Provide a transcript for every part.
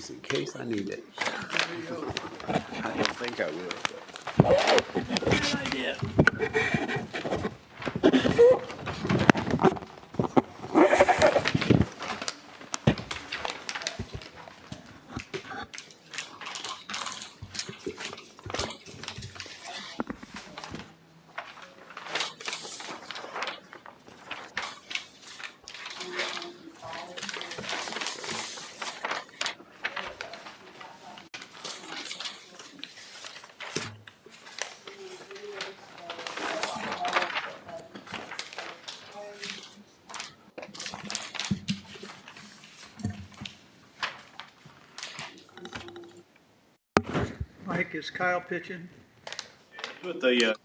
just in case I need it. I don't think I will. But. Good idea. Mike, is Kyle pitching? With the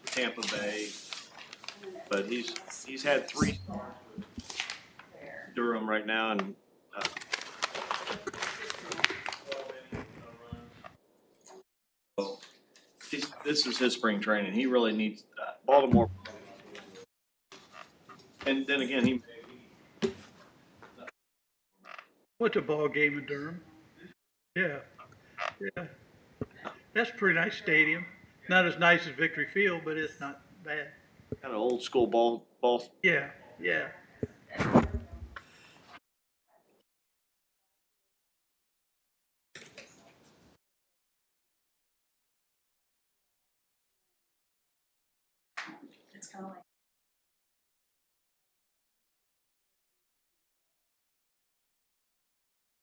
Tampa Bay, but he's had 3 Durham right now, and so this is his spring training. He really needs Baltimore, and then again he. What's a ball game in Durham? Yeah, yeah. That's a pretty nice stadium. Not as nice as Victory Field, but it's not bad. Kind of old school ball. Yeah, yeah. It's kind of like.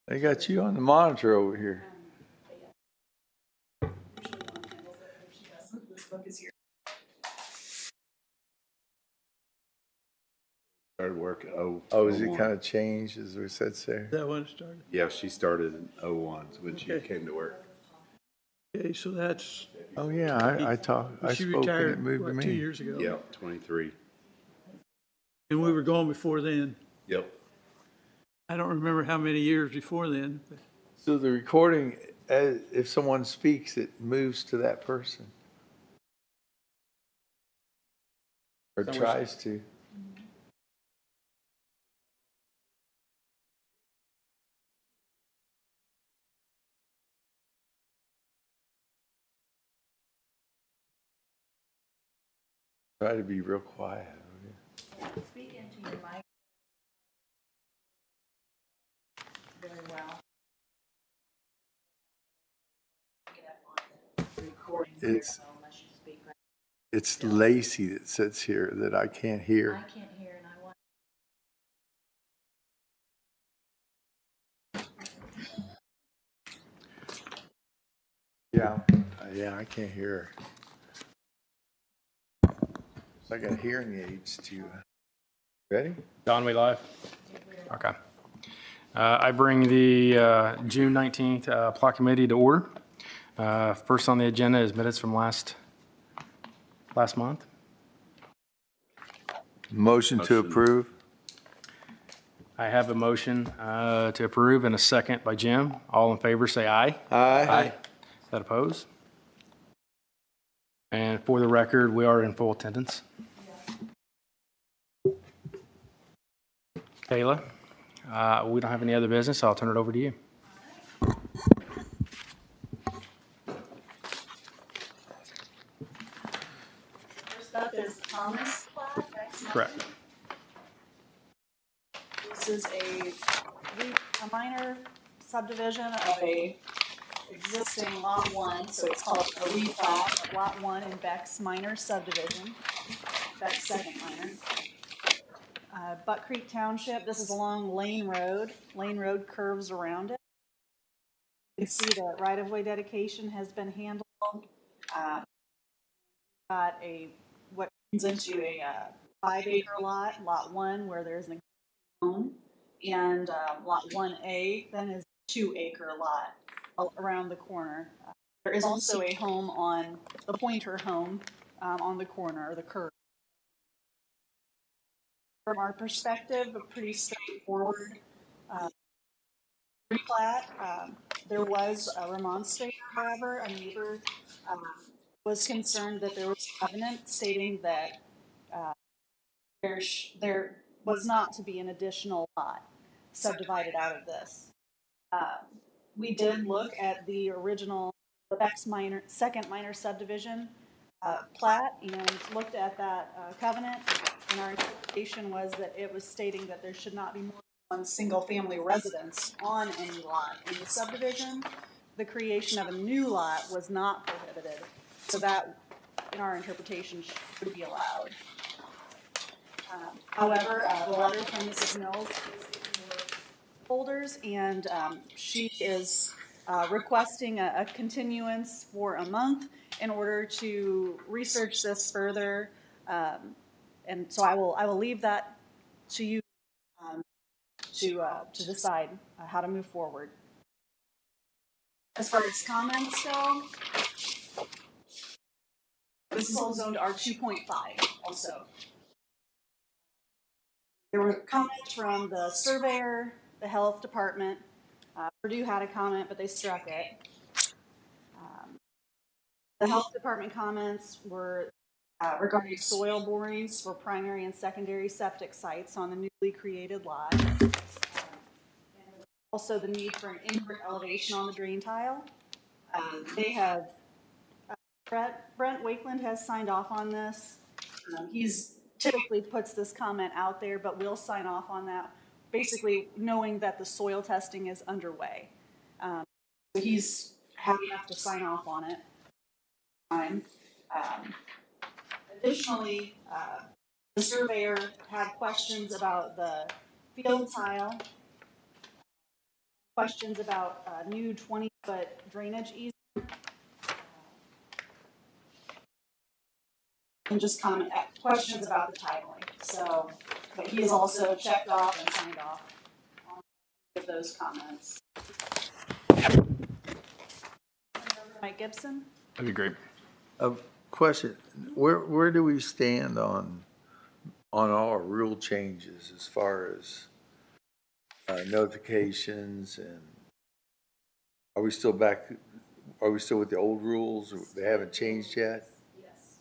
They got you on the monitor over here. This book is here. Started work at Has it kind of changed as we said, Sarah? Is that when it started? Yeah, she started in 01 when she Okay. came to work. Okay, so that's. Oh yeah, I talked. I She spoke and it retired moved to what, me. 2 years ago. Yep, 23. And we were gone before then. Yep. I don't remember how many years before then. But So the recording, if someone speaks, it moves to that person, or tries to. Try to be real quiet. Speak into your mic very well. Get up on the recording very well unless you speak right. It's Lacey that sits here that I can't hear. I can't hear, and I want. Yeah, I can't hear her. So I got hearing aids too. Ready? Don, we live? Okay. I bring the June 19th Plat Committee to order. First on the agenda is minutes from last month. Motion to approve. I have a motion to approve and a second by Jim. All in favor, say aye. Aye. Is that opposed? And for the record, we are in full attendance. Kayla, we don't have any other business, so I'll turn it over to you. First up is Thomas Plat. Correct. This is a minor subdivision of a existing lot 1, so it's called a replat, lot 1 in Beck's minor subdivision, Beck's second minor. Buck Creek Township, this is along Lane Road. Lane Road curves around it. You can see the right-of-way dedication has been handled. Got what turns into a 5-acre lot, lot 1, where there's an existing home, and lot 1A then is a 2-acre lot around the corner. There is also a home on the Pointer home on the corner, or the curve. From our perspective, a pretty straightforward replat. There was a remonstrator, however. A neighbor was concerned that there was a covenant stating that there was not to be an additional lot. subdivided out of this. We did look at the original, the second minor subdivision plat, and looked at that covenant, and our interpretation was that it was stating that there should not be more than one single-family residence on any lot in the subdivision. The creation of a new lot was not prohibited, so that, in our interpretation, should be allowed. However, the letter from Mrs. Mills is in your folders, and she is requesting a continuance for a month in order to research this further. And so I will leave that to you to decide how to move forward. As far as comments go, this is all zoned R2.5 also. There were comments from the surveyor, the health department. Purdue had a comment, but they struck it. The health department comments were regarding soil borings for primary and secondary septic sites on the newly created lot. Also the need for an invert elevation on the drain tile. They have, Brent Wakeland has signed off on this. He's typically puts this comment out there, but will sign off on that, basically knowing that the soil testing is underway. So he's happy enough to sign off on it. Additionally, the surveyor had questions about the field tile, questions about new 20-foot drainage easement, and just questions about the titling. So, but he has also checked off and signed off on those comments. Mike Gibson? That'd be great. Question, where do we stand on all our rule changes as far as notifications, and are we still with the old rules, or they haven't changed yet? Yes.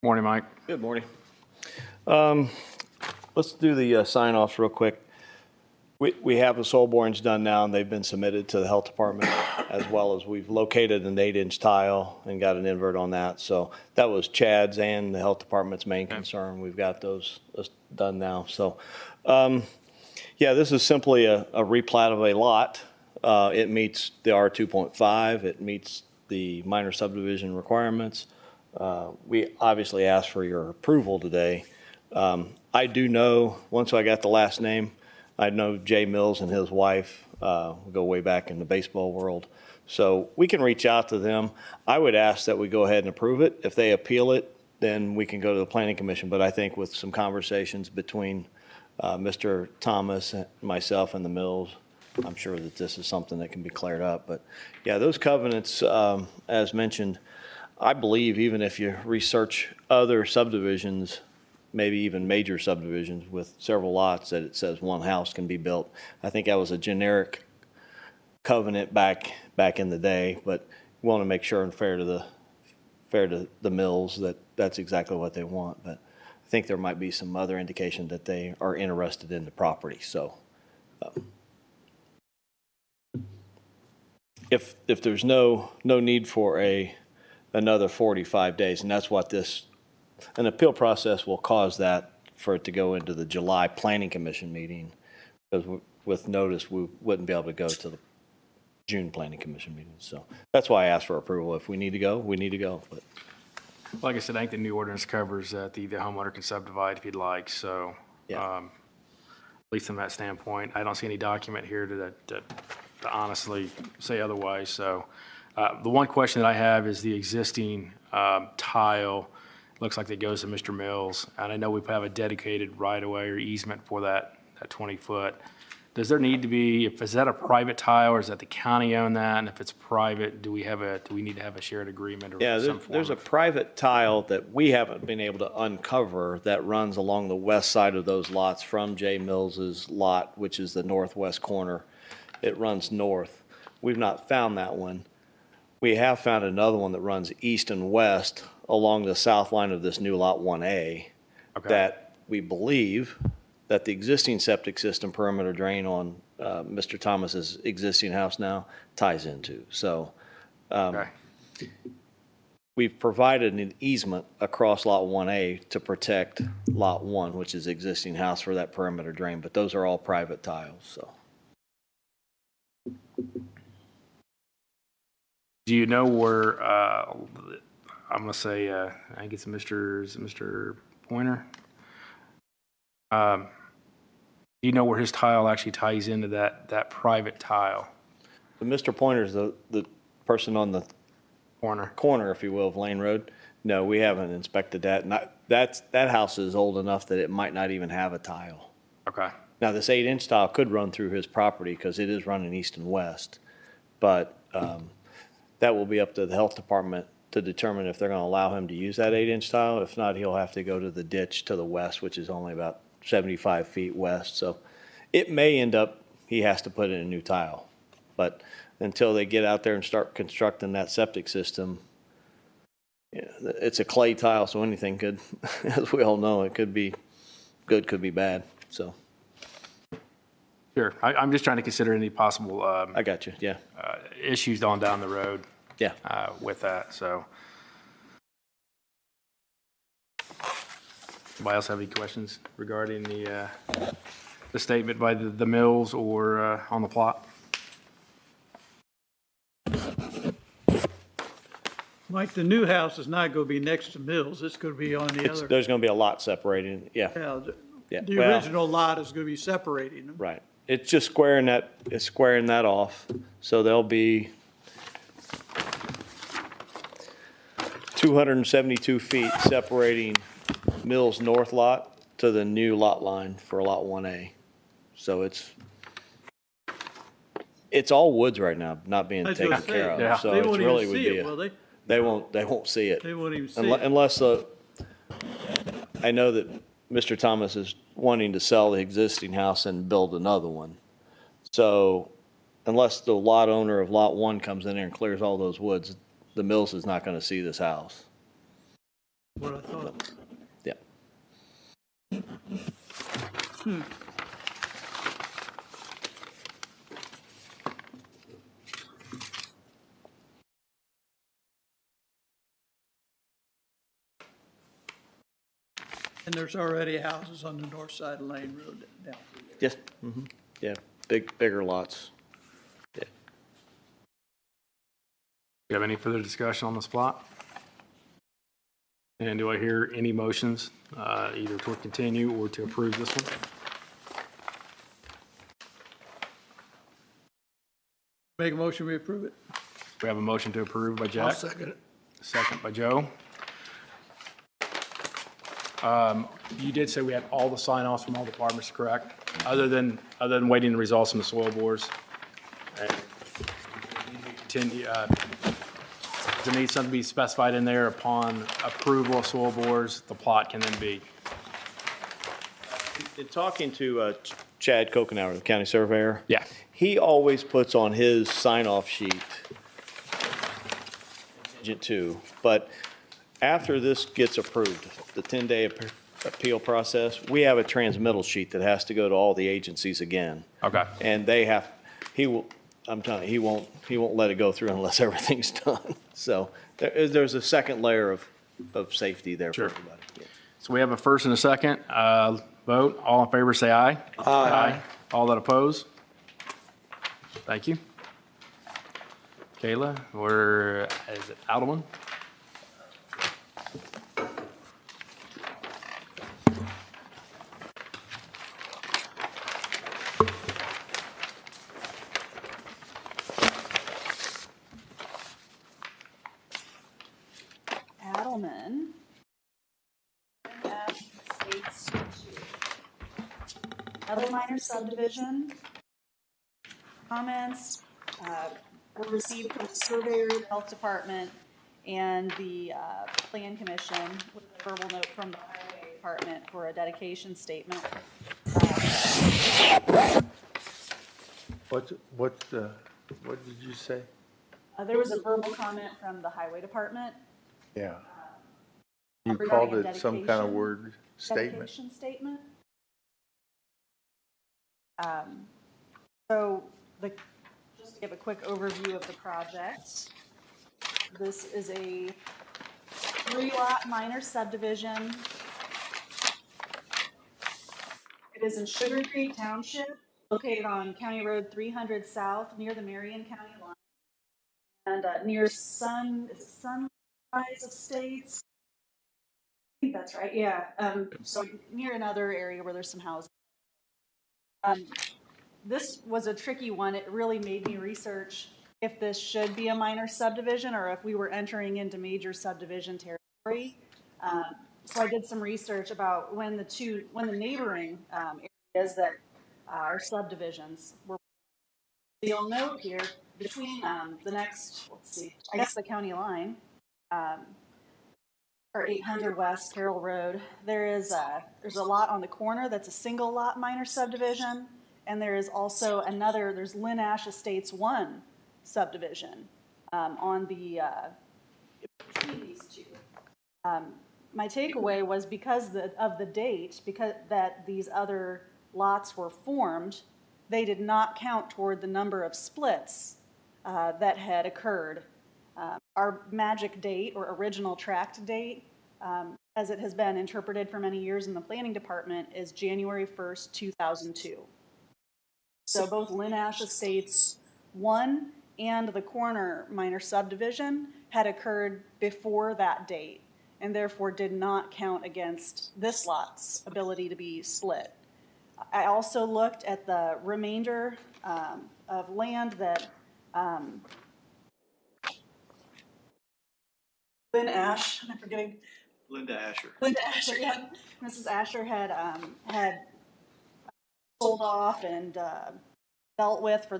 Morning, Mike. Good morning. Let's do the sign-offs real quick. We have the soil borings done now, and they've been submitted to the health department, as well as we've located an 8-inch tile and got an invert on that. So that was Chad's and the health department's main concern. We've got those done now. So, yeah, this is simply a replat of a lot. It meets the R2.5. It meets the minor subdivision requirements. We obviously asked for your approval today. I do know, once I got the last name, I know Jay Mills and his wife. We go way back in the baseball world. So we can reach out to them. I would ask that we go ahead and approve it. If they appeal it, then we can go to the Planning Commission. But I think with some conversations between Mr. Thomas, and myself, and the Mills, I'm sure that this is something that can be cleared up. But yeah, those covenants, as mentioned, I believe even if you research other subdivisions, maybe even major subdivisions with several lots, that it says one house can be built. I think that was a generic covenant back in the day, but we want to make sure and fair to the Mills that that's exactly what they want. But I think there might be some other indication that they are interested in the property. So if there's no need for another 45 days, and that's what an appeal process will cause that for it to go into the July Planning Commission meeting, because with notice we wouldn't be able to go to the June Planning Commission meeting. So that's why I asked for approval. If we need to go, we need to go. But Like I said, I think the new ordinance covers that the homeowner can subdivide if he'd like. So yeah. at least from that standpoint, I don't see any document here to honestly say otherwise. So the one question that I have is the existing tile. Looks like it goes to Mr. Mills, and I know we have a dedicated right-of-way or easement for that 20-foot. Does there need to be, is that a private tile, or is that the county own that? And if it's private, do we need to have a shared agreement or yeah, some form? There's a private tile that we haven't been able to uncover that runs along the west side of those lots from Jay Mills's lot, which is the northwest corner. It runs north. We've not found that one. We have found another one that runs east and west along the south line of this new Lot 1A Okay. that we believe that the existing septic system perimeter drain on Mr. Thomas's existing house now ties into. So Okay. we've provided an easement across Lot 1A to protect Lot 1, which is existing house, for that perimeter drain, but those are all private tiles, so. Do you know where, I'm gonna say, I think it's Mr. Pointer? Do you know where his tile actually ties into that private tile But Mr. Pointer's the person on the corner? corner, if you will, of Lane Road. No, we haven't inspected that. That house is old enough that it might not even have a tile. Okay. Now, this 8-inch tile could run through his property because it is running east and west. But that will be up to the health department to determine if they're going to allow him to use that 8-inch tile. If not, he'll have to go to the ditch to the west, which is only about 75 feet west. So it may end up he has to put in a new tile. But until they get out there and start constructing that septic system, yeah, it's a clay tile, so anything could, as we all know, it could be good, could be bad. So Sure. I'm just trying to consider any possible I got you. Yeah. issues on down the road Yeah. with that, so. Anybody else have any questions regarding the statement by the Mills or on the plot? Mike, the new house is not gonna be next to Mills, it's gonna be on the other. There's going to be a lot separating. Yeah. Yeah, Yeah. the Well, original lot is gonna be separating them. right. It's just squaring that off. So there'll be 272 feet separating Mills North lot to the new lot line for Lot 1A. So it's all woods right now, not being I was taken gonna say, care of. Yeah. So They it's won't really even would see be it, will they? they won't see it. They won't even see it. Unless, I know that Mr. Thomas is wanting to sell the existing house and build another one. So unless the lot owner of Lot 1 comes in there and clears all those woods, the Mills is not going to see this house. What I thought. Yeah. And there's already houses on the north side of Lane Road down through there. Yes. Yeah. Bigger lots. Yeah. Do you have any further discussion on this plot? And do I hear any motions, either to continue or to approve this one? Make a motion, we approve it. We have a motion to approve by Jack. second it. Second by Joe. You did say we had all the sign-offs from all departments, correct? Other than waiting the results from the soil bores? Continue, does it need something to be specified in there upon approval of soil bores, the plot can then be? In talking to Chad Kokenauer, the county surveyor. Yeah. He always puts on his sign-off sheet, too, but after this gets approved, the 10-day appeal process, we have a transmittal sheet that has to go to all the agencies again. Okay. And I'm telling you, he won't let it go through unless everything's done. So there's a second layer of safety there for Sure. everybody. Yeah. So we have a first and a second. Vote. All in favor, say aye. Aye. All that oppose? Thank you. Kayla, or is it Alderman? Adelman. Other minor subdivision. Comments were received from the surveyor, the health department, and the plan commission with a verbal note from the highway department for a dedication statement. What did you say? There was a verbal comment from the highway department. Yeah. You regarding called a it some kind of dedication- word statement? Dedication statement. So just to give a quick overview of the project, this is a 3-lot minor subdivision. It is in Sugar Creek Township, located on County Road 300 South, near the Marion County line, and near Sunrise Estates. I think that's right, yeah. So near another area where there's some housing. This was a tricky one. It really made me research if this should be a minor subdivision or if we were entering into major subdivision territory. So I did some research about when the neighboring areas that are subdivisions were. So you'll note here between the next, let's see, I guess the county line, or 800 West Carroll Road, there's a lot on the corner that's a single lot minor subdivision. And there is also there's Lynn Ash Estates 1 subdivision on the, between these two. My takeaway was because of the date, because that these other lots were formed, they did not count toward the number of splits that had occurred. Our magic date or original tract date, as it has been interpreted for many years in the planning department, is January 1st, 2002. So both Lynn Ash Estates 1 and the corner minor subdivision had occurred before that date and therefore did not count against this lot's ability to be split. I also looked at the remainder of land that Lynn Ash, I'm forgetting. Linda Asher. Linda Asher, yeah. Mrs. Asher had sold off and dealt with for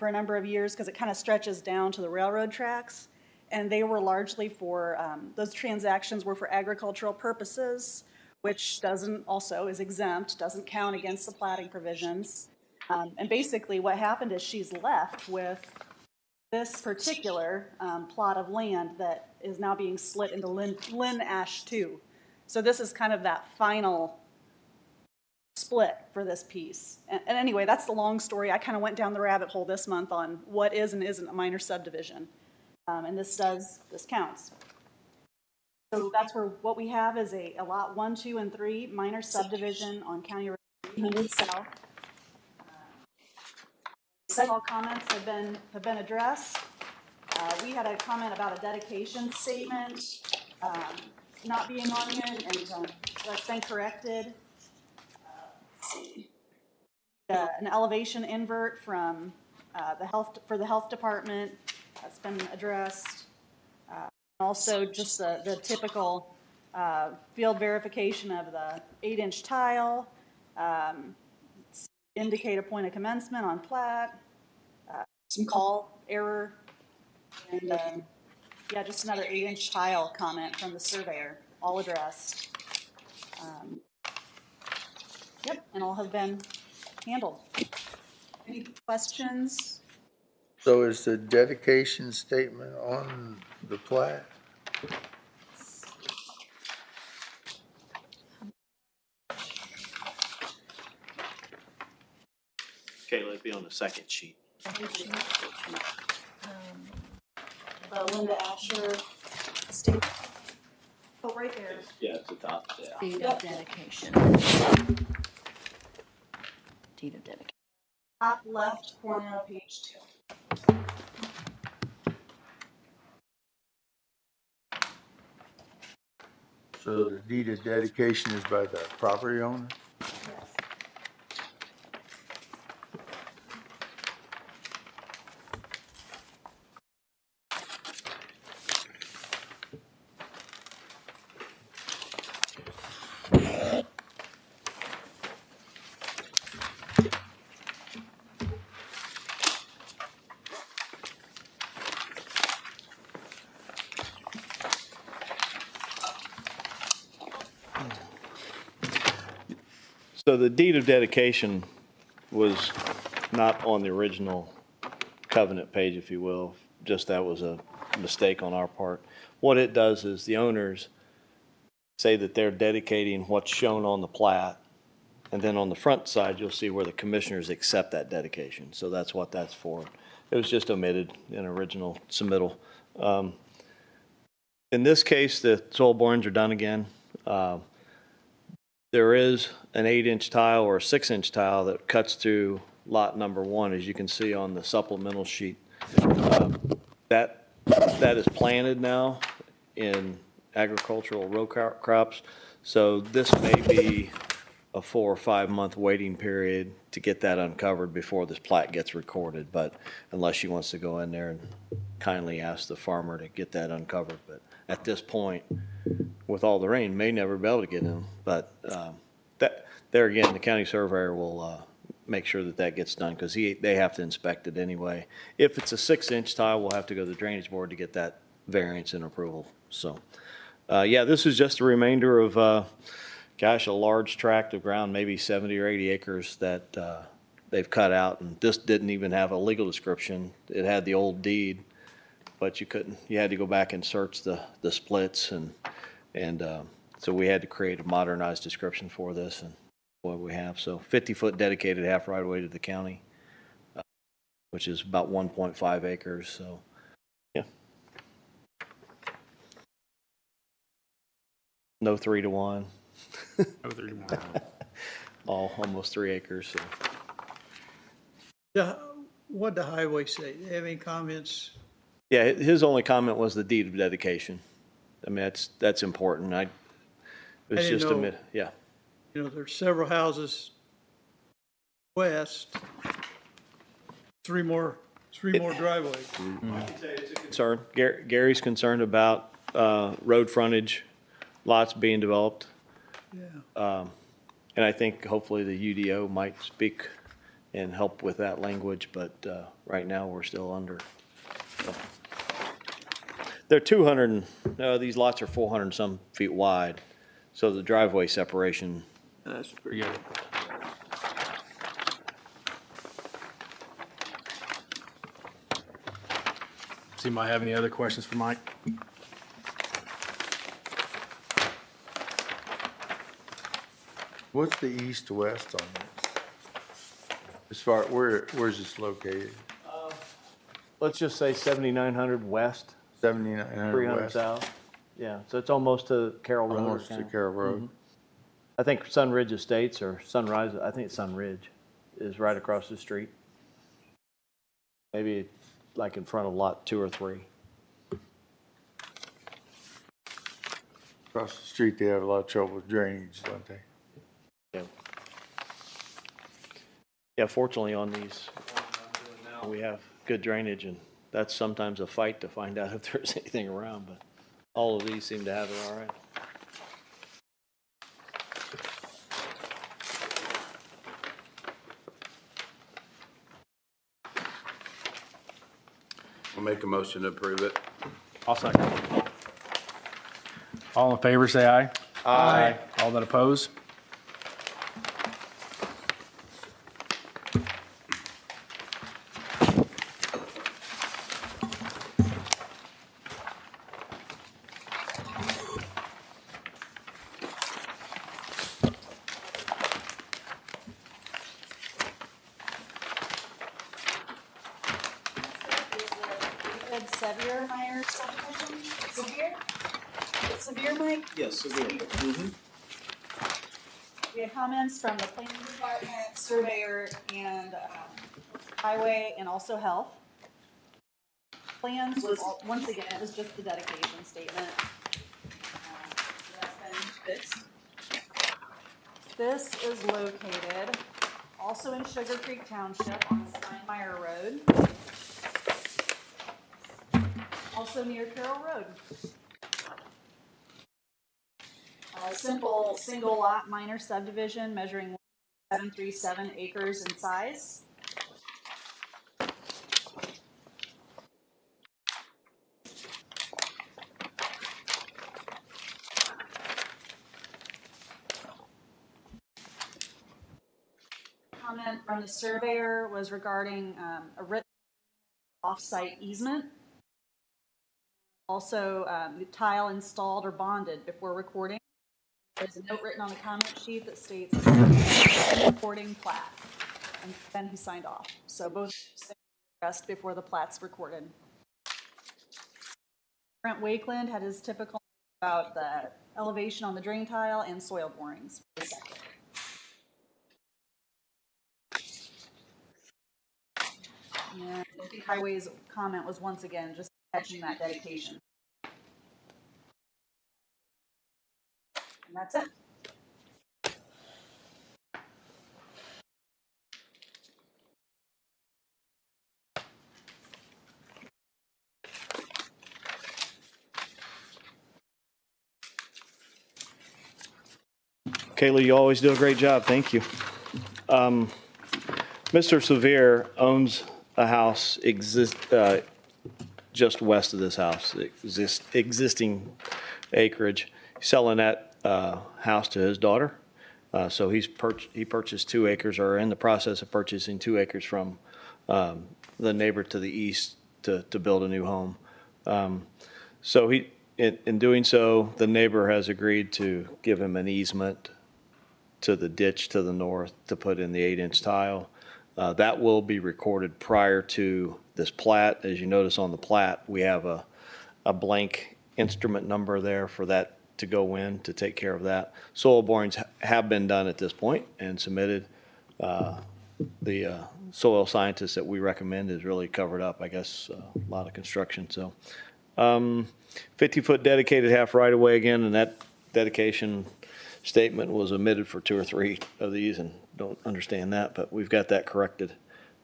a number of years because it kind of stretches down to the railroad tracks, and they were largely for those transactions were for agricultural purposes, which is exempt, doesn't count against the platting provisions. And basically, what happened is she's left with this particular plot of land that is now being split into Lynn Ash 2. So this is kind of that final split for this piece. And anyway, that's the long story. I kind of went down the rabbit hole this month on what is and isn't a minor subdivision. And this counts. So that's what we have is a lot 1, 2, and 3 minor subdivision on County Road 300 South. Several comments have been addressed. We had a comment about a dedication statement not being on here, and that's been corrected. An elevation invert from the health department that's been addressed. Also, just the typical field verification of the 8-inch tile. Indicate a point of commencement on Plat. Some call error, and just another 8-inch tile comment from the surveyor, all addressed. And all have been handled. Any questions? So is the dedication statement on the plat? Okay, let's be on the second sheet. Linda Asher state. Oh, right there. Yeah, it's the top. Yeah. Deed of dedication. Deed of dedication. Top left corner of page 2. So the deed of dedication is by the property owner? Yes. So the deed of dedication was not on the original covenant page, if you will. just that was a mistake on our part. What it does is the owners say that they're dedicating what's shown on the plat, and then on the front side, you'll see where the commissioners accept that dedication. So that's what that's for. It was just omitted in original submittal. In this case, the soil borings are done again. There is an 8-inch tile or a 6-inch tile that cuts through lot number 1, as you can see on the supplemental sheet. That is planted now in agricultural row crops. So this may be a 4 or 5 month waiting period to get that uncovered before this plat gets recorded. But unless she wants to go in there and kindly ask the farmer to get that uncovered. But at this point, with all the rain, may never be able to get in. But that there again, the county surveyor will make sure that that gets done because they have to inspect it anyway. If it's a 6-inch tile, we'll have to go to the drainage board to get that variance and approval. So, yeah, this is just a remainder of, gosh, a large tract of ground, maybe 70 or 80 acres that they've cut out. And this didn't even have a legal description. It had the old deed, but you couldn't. You had to go back and search the splits, and so we had to create a modernized description for this, and what we have. So 50-foot dedicated half right away to the county, which is about 1.5 acres. So, yeah. No 3-to-1. No 3-to-1. All almost 3 acres. So. What'd the highway say? Do you have any comments? Yeah, his only comment was the deed of dedication. I mean, that's important. It was I didn't just know. yeah. You know, there's several houses west, three more driveways. I can say it's a concern. Gary's concerned about road frontage lots being developed. Yeah. And I think hopefully the UDO might speak and help with that language, but right now we're still under. So. They're 200, these lots are 400 and some feet wide, so the driveway separation. That's pretty Forget it. Does anybody have any other questions for Mike? What's the east-west on this? As far, where's this located? Let's just say 7,900 west, 7,900 300 west? south. Yeah, so it's almost to Carroll Road. Almost to Carroll Road. I think Sunridge Estates or Sunrise, I think it's Sunridge, is right across the street. Maybe like in front of lot 2 or 3. Across the street, they have a lot of trouble with drainage, don't they? Yeah. Yeah, fortunately on these, we have good drainage, and that's sometimes a fight to find out if there's anything around, but all of these seem to have it all right. I'll make a motion to approve it. I'll second. All in favor, say aye. Aye. All that oppose? Severe minor subdivision. Severe, Mike? Yes, severe. We had comments from the planning department, surveyor, and highway, and also health. Plans was, once again, it was just the dedication statement. So that's been fixed. This is located also in Sugar Creek Township on Steinmeier Road. Also near Carroll Road. A simple single lot minor subdivision measuring 737 acres in size. Comment from the surveyor was regarding a written off-site easement Also, the tile installed or bonded before recording. There's a note written on the comment sheet that states recording plat, and then he signed off. So both addressed before the plat's recorded. Brent Wakeland had his typical about the elevation on the drain tile and soil borings. And I think Highway's comment was once again just catching that dedication. And that's it. Kayla, you always do a great job. Thank you. Mr. Severe owns a house just west of this house, existing acreage. He's selling that house to his daughter. So he purchased 2 acres, or in the process of purchasing 2 acres from the neighbor to the east to build a new home. So in doing so, the neighbor has agreed to give him an easement to the ditch to the north to put in the 8-inch tile. That will be recorded prior to this plat. As you notice on the plat, we have a blank instrument number there for that to go in to take care of that. Soil borings have been done at this point and submitted. The soil scientist that we recommend is really covered up, I guess, a lot of construction. So 50-foot dedicated half right of way again, and that dedication statement was omitted for 2 or 3 of these, and don't understand that, but we've got that corrected.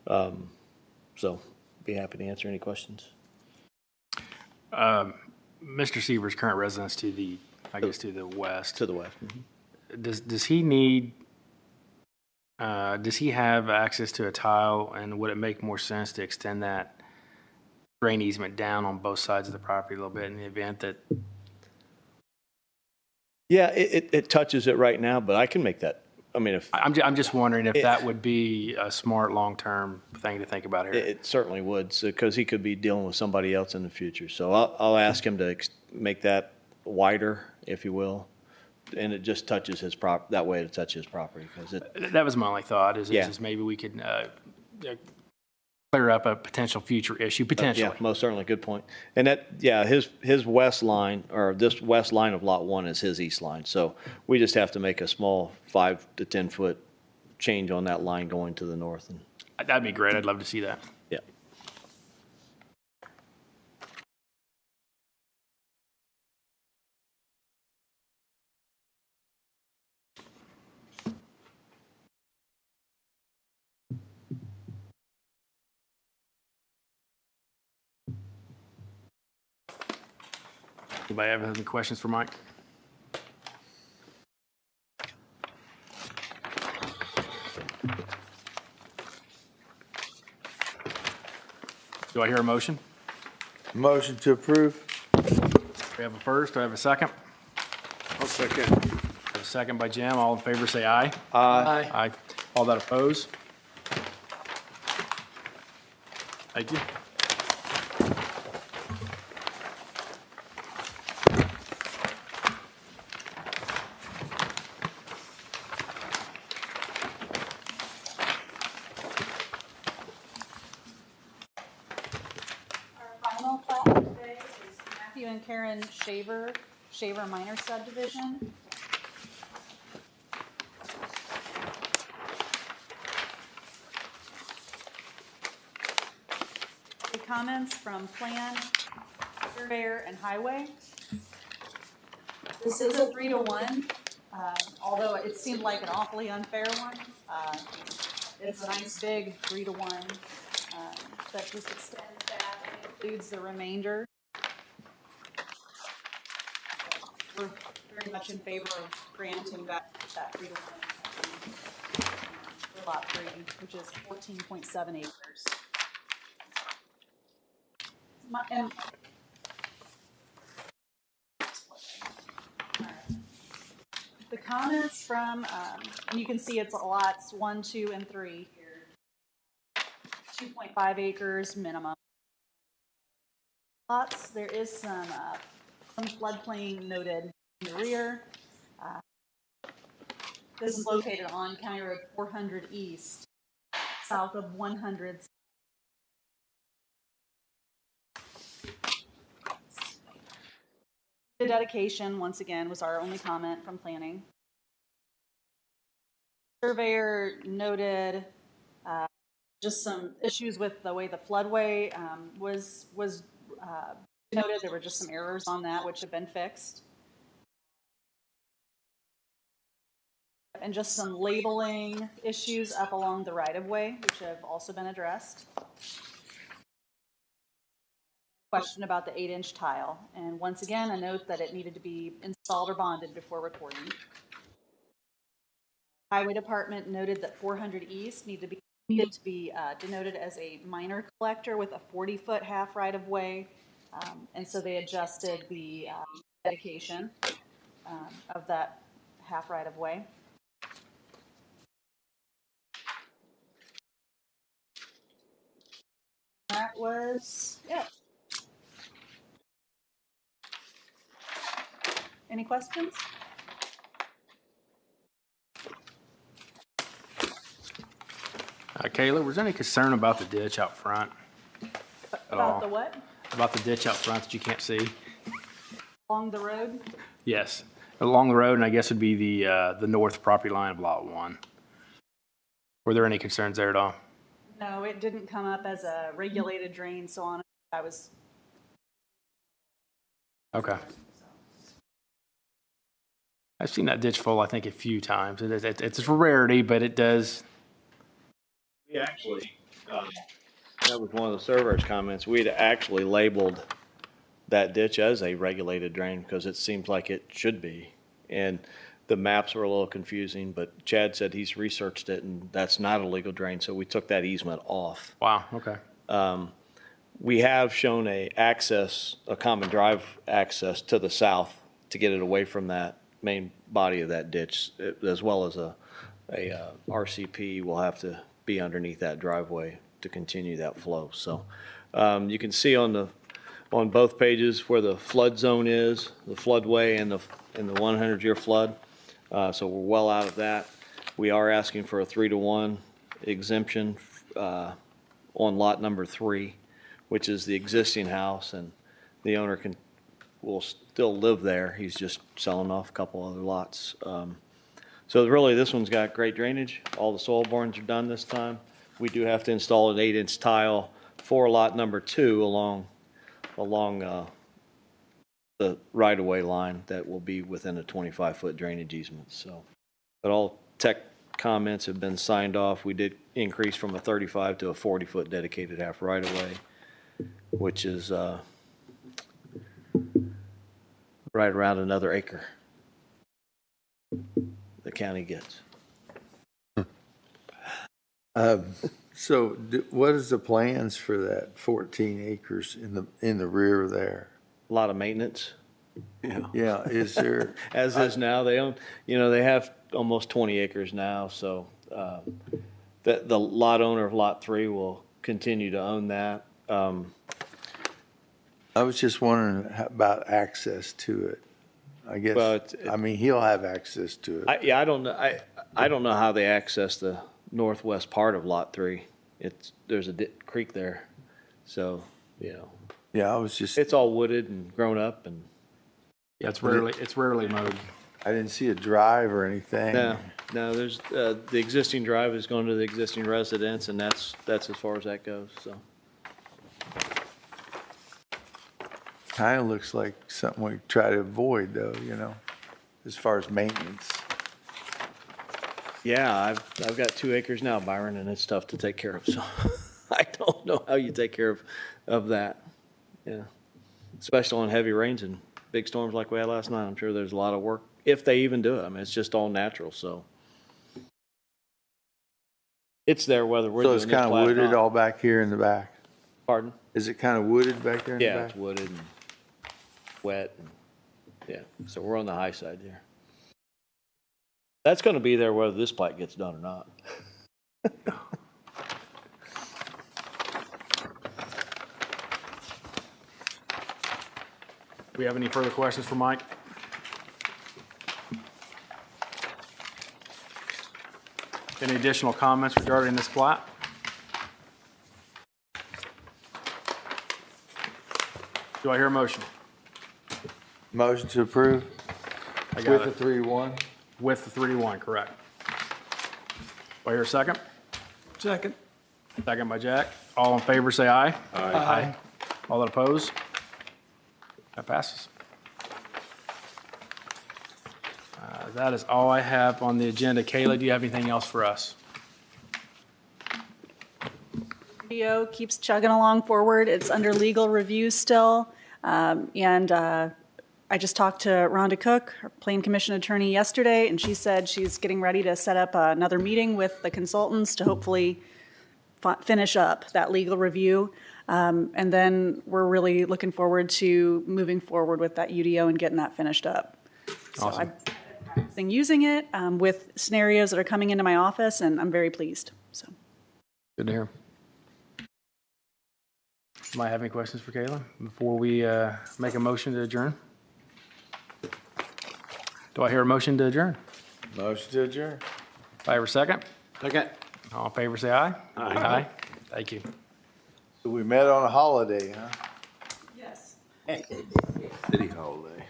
So be happy to answer any questions. Mr. Seaver's current residence to the, I guess, to the west. To the west. Mm-hmm. Does he need, does he have access to a tile, and would it make more sense to extend that drain easement down on both sides of the property a little bit in the event that? Yeah, it touches it right now, but I can make that. I mean, if I'm just wondering if that would be a smart long-term thing to think about here. it certainly would, because he could be dealing with somebody else in the future. So I'll ask him to make that wider, if you will, and it just touches his that way to touch his property, because it. That was my only thought. Is Yeah. maybe we could clear up a potential future issue potentially. Yeah, most certainly, good point. And that, yeah, his west line, or this west line of lot 1 is his east line. So we just have to make a small 5 to 10 foot change on that line going to the north. And That'd be great. I'd love to see that. yeah. Anybody ever have any questions for Mike? Do I hear a motion? Motion to approve? We have a first. Do I have a second? I'll second. A second by Jim. All in favor say aye. Aye. Aye. All that oppose? Thank you. Our final plat today is Matthew and Karen Shaver Minor Subdivision. The comments from Plan, Surveyor, and Highway. This is a 3-to-1, although it seemed like an awfully unfair one. It's a nice big 3-to-1 that just extends that and includes the remainder. We're very much in favor of granting that 3-to-1 for lot 3, which is 14.7 acres. And the comments from, and you can see it's lots 1, 2, and 3 here. 2.5 acres minimum. lots, there is some floodplain noted in the rear. This is located on County Road 400 East, south of 100. The dedication, once again, was our only comment from planning. Surveyor noted just some issues with the way the floodway was noted. There were just some errors on that, which have been fixed. And just some labeling issues up along the right-of-way, which have also been addressed. Question about the 8-inch tile. And once again, a note that it needed to be installed or bonded before recording. Highway Department noted that 400 East needed to be denoted as a minor collector with a 40-foot half right-of-way. And so they adjusted the dedication of that half right-of-way. That was it. Any questions? Kayla, was there any concern about the ditch out front? About the what? About the ditch out front that you can't see? Along the road? Yes, along the road, and I guess it'd be the north property line of Lot 1. Were there any concerns there at all? No, it didn't come up as a regulated drain, so honestly, I was. Okay. I've seen that ditch full, I think, a few times. It's a rarity, but it does. We actually, that was one of the surveyor's comments. We'd actually labeled that ditch as a regulated drain because it seems like it should be. And the maps were a little confusing, but Chad said he's researched it and that's not a legal drain, so we took that easement off. Wow, okay. We have shown a common drive access to the south to get it away from that main body of that ditch, as well as a RCP will have to be underneath that driveway to continue that flow. So you can see on both pages where the flood zone is, the floodway and the 100-year flood. So we're well out of that. We are asking for a 3-to-1 exemption on lot number 3, which is the existing house, and the owner will still live there. He's just selling off a couple other lots. So really, this one's got great drainage. All the soil borings are done this time. We do have to install an 8-inch tile for lot number 2 along the right-of-way line that will be within a 25-foot drainage easement. So, but all tech comments have been signed off. We did increase from a 35 to a 40-foot dedicated half right-of-way, which is right around another acre the county gets. So what is the plans for that 14 acres in the rear there? A lot of maintenance. Yeah, is there? As is now, they own, they have almost 20 acres now, so the lot owner of lot 3 will continue to own that. I was just wondering about access to it. I guess, Well, he'll have access to it. I don't know. I don't know how they access the northwest part of lot 3. There's a creek there, so Yeah, I was just, it's all wooded and grown up, and Yeah, it's rarely mowed. I didn't see a drive or anything. no. There's the existing drive is going to the existing residence, and that's as far as that goes. So Kind of looks like something we try to avoid though, as far as maintenance. yeah, I've got 2 acres now, Byron, and it's tough to take care of. So I don't know how you take care of that. Yeah, especially on heavy rains and big storms like we had last night. I'm sure there's a lot of work if they even do it. It's just all natural, so it's there whether we're So doing it's this kind of plat or wooded not. all back here in the back? Pardon? Is it kind of wooded back there in the Yeah, back? it's wooded and wet. And, yeah, so we're on the high side here. That's going to be there whether this plat gets done or not. we have any further questions for Mike? Any additional comments regarding this plat? Do I hear a motion? Motion to approve I got with it. the 3-1. With the 3-1, correct. Do I hear a second? Second. Second by Jack. All in favor, say aye. Aye. All that oppose? That passes. That is all I have on the agenda. Kayla, do you have anything else for us? Video keeps chugging along forward. It's under legal review still. I just talked to Rhonda Cook, our Plain Commission attorney, yesterday, and she said she's getting ready to set up another meeting with the consultants to hopefully finish up that legal review. And then we're really looking forward to moving forward with that UDO and getting that finished up. So Awesome. I've been using it with scenarios that are coming into my office, and I'm very pleased. So. Good to hear. Might have any questions for Kayla before we make a motion to adjourn? Do I hear a motion to adjourn? Motion to adjourn. Do I hear a second? Okay. All in favor, say aye. Aye. Thank you. So we met on a holiday, huh? Yes. City holiday.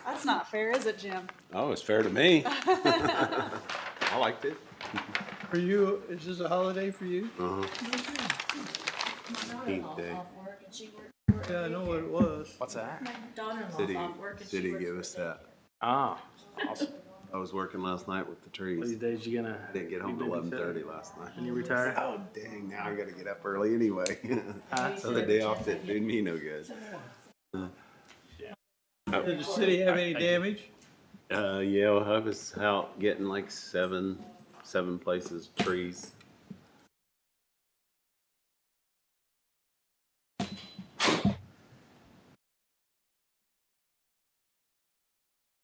That's not fair, is it, Jim? Oh, it's fair to me. I liked it. For you, is this a holiday for you? Heat day. Yeah, I know what it was. What's that? City gave us that. Ah, awesome. I was working last night with the trees. These days you gonna Didn't get home till 11:30 last night. when you retire? Oh, dang, now I gotta get up early anyway. So the day off didn't do me no good. Did the city have any damage? Yeah, well, I was out getting like seven places, trees